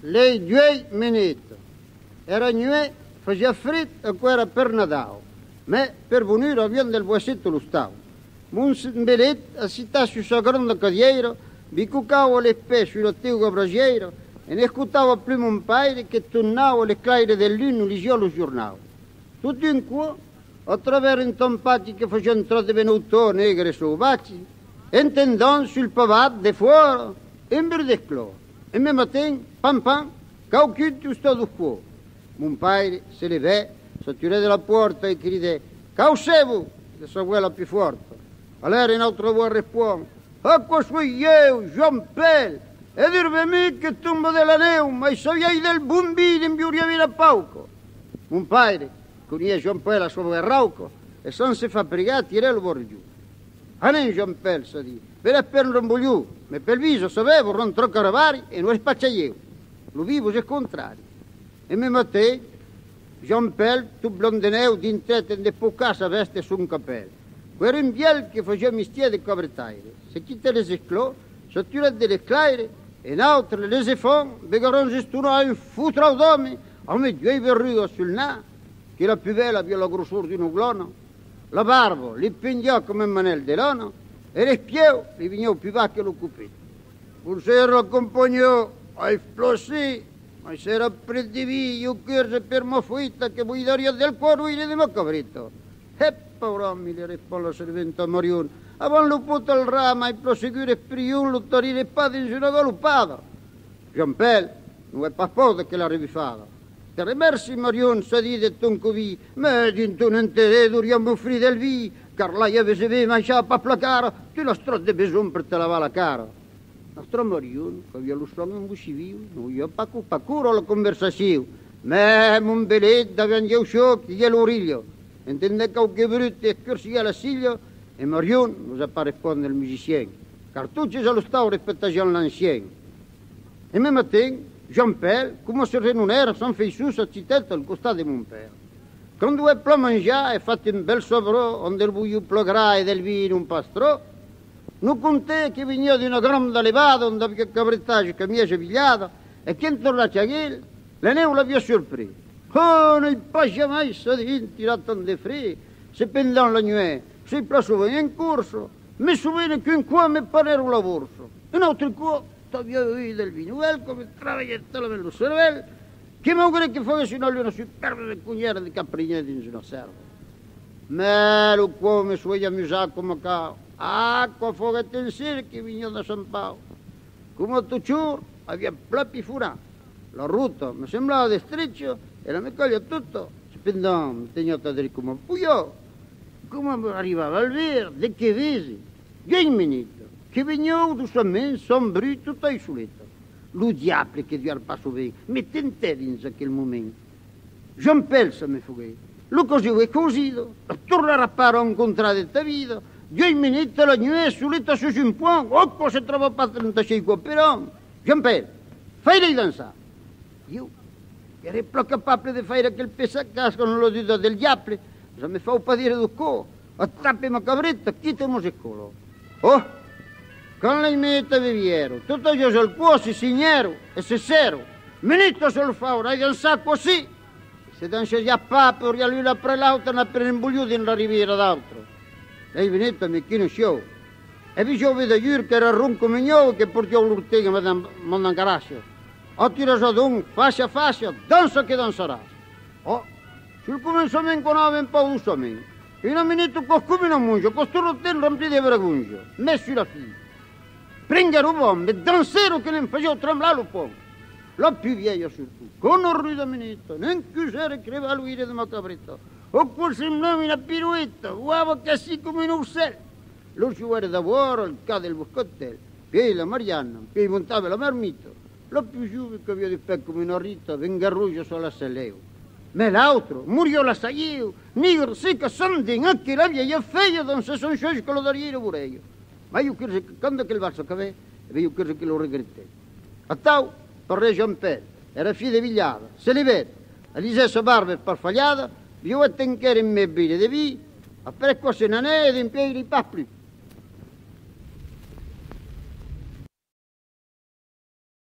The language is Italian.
lei due minuti. Era nuove, faceva freddo e qua era per Natale. Ma per venire a via del Boisetto lo stavo. Un belletto, si sta su sua grande carriera, vi cuccavo le pesce sullo teo brasiero e ne ascoltavo prima un paio che tornavo le claire dell'uno li lo giornale. Tutto in qua, attraverso intompati che facevano trotte venuto negre selvaggi, intendendo sul pavato di fuori, in berdeclo. E mi matin, pam pam, caucchiuto sto qua. Un paio se le vede, s'attirò dalla porta e cride, causevo, che sa quella più forte. Allora in altro vuole rispondere, ecco sono io, Jean Pell, e dirvi a me che tomba della neu, ma i saviai del bombino in più a pauco. Un paio, con io Jean Pell a suo rauco, e se non si fa pregare, tirare lo vuole giù. A non Jean Pell, sa di, per appena un voglio, ma per il viso sapevo, non troppo caravari e non spaccia io. Lo vivo è il contrario. E mi mattei, Jean Pell, tu blondineu, d'intretto in de casa veste su un capello. Quello in biel che faceva mestiere di cabretaire. Se chi te les esclò, s'attirò delle claire, e in altre les effon, begaron gestuno a un futro d'uomo, a me due verruga sul na, che la più bella aveva la grossura di un uglono, la barba li pendiò come un manel di lana, e le piedi li vignò più va che lo cupito. Un sera lo accompagnò a esplosì, ma se era predivi, io chiese per ma fuita che vuoi dare del cuore di ma cabrito. E paurami le risponde la serventa Marion, avevano potuto il rama e proseguire per un lottarire padre in una galoppada. Jean Pell non è passato che la rivifava. Per rimersi Marion sa di de toncovi, ma dinto non te duriamo offrire del vi, car la avesse ve mangiato per placare, tu la strada di bisogno per te lavare la cara. La strada Marion, che aveva lo stomaco in buscivio, non gli ha pacuro la conversazione, ma un beletto aveva gli sciocchi e l'origlio. Intende che brutto e corsia la siglia e Marion non sa pas rispondere al musicien, car tutti se lo stavo rispettando l'ancien. E me matin, Jean Pell, come se non era, s'en fait su a città al costato di mon père. Quando due pla mangiare e fatto un bel sovrò, onde il buio plograi e del vino un pastrò, non conté che veniva di una grande levata, onde aveva cabrettaggio che mi è pigliata, e che intorno a Ciaghil, la neu l'aveva sorpreso. Oh, non passa mai sa di tirato de fri, se pendant la nuit, se placeva in corso, mi souvene che in qua mi pareva un lavoro. Un altro qua, t'aveva del vino, come travaglietto nello cervello, che magari che fosse una superba cugnera di caprignette in una serva. Ma lo qua mi suoi amusare come cavo, acqua fuoco e tensione che veniva da San Paolo. Come tu ciur, aveva plappi furato. La ruta mi sembrava di streccio, e la mecaglia tutto, spendendo, tenuta di come puio, come arrivava al verde, che vesi, 10 minuti, che veniva giustamente, sombri, tutto isolato. Lo diavolo che dio al passo vero, mi tentevi in quel momento. Jean Pell se mi fuggì, lo così è così, tornare a fare un contratto di vita, 10 minuti la nuit, solita su un po', ecco se trova pas 35 però, Jean Pell, fai lei danzare. Io, che ero più capabile di fare quel pesacasco non lo dico del diavolo, se mi fa un padire di co, attappi ma cavretta, chi te musicolo. Oh, con le mette viviero, tutto io sul cuore, signero e sincero, minito sul fauro, hai danzato così, se danza già papo, lui la prelauta, non per imbugliuto in la riviera d'altro. Lei venuto a me chi non show, e vi ho vedo ieri che era ronco mignovo che portò l'urtega, ma non carascio. Ho tirato d'un, fascia a fascia, danza che danzerà. Oh, sul cominciamento non aveva un po' di somento. In un minuto come non mangia, questo rotello riempito di vergogna. Messo la figlia. Prendere un uomo, e danzero che ne faceva tremare un po'. La più vieja surtout, con un ruido minuto, non chiusere che va a lui di macabretta. O quel sembrava una piruetta, uova che si come un uccello. Lo ci vuole da buono, il cade il boscottello, poi la Marianna, poi montava la marmita. La più giovane che aveva di pecco minorita, venga ruggio sulla saleu. Ma l'altro, murió la sagliu, nigro, secca, something, anche la vieja feia, non se sono sciogli che lo daria pure io. Ma io credo che quando quel verso che aveva, io credo che lo regrettai. A tau, per Jean Pell, era figlia di vigliata, se li vede, a l'isessa barba parfagliata, io a tencare in me bile di vi, a per cosa non è ed in piedi di papli.